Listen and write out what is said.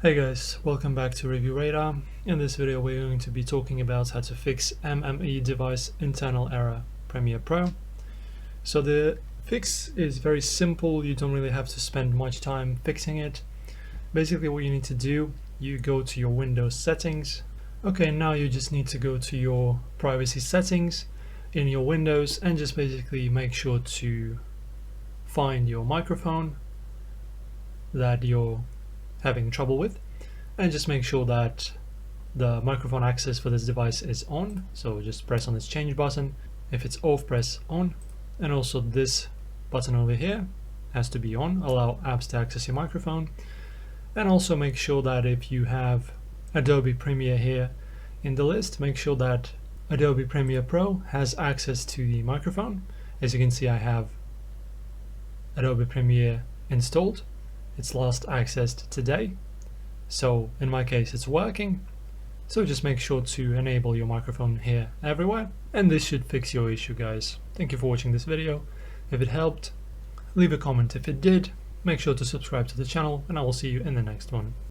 Hey guys, welcome back to Review Radar. In this video we're going to be talking about how to fix MME device internal error Premiere Pro. So the fix is very simple, you don't really have to spend much time fixing it. Basically what you need to do, you go to your Windows settings. Okay, now you just need to go to your privacy settings in your Windows and just basically make sure to find your microphone that you're having trouble with, and just make sure that the microphone access for this device is on. So just press on this change button. If it's off, press on, and also this button over here has to be on, allow apps to access your microphone. And also make sure that if you have Adobe Premiere here in the list, make sure that Adobe Premiere Pro has access to the microphone. As you can see, I have Adobe Premiere installed. It's last accessed today, so in my case it's working. So just make sure to enable your microphone here everywhere, and this should fix your issue, guys. Thank you for watching this video. If it helped, leave a comment if it did. Make sure to subscribe to the channel, and I will see you in the next one.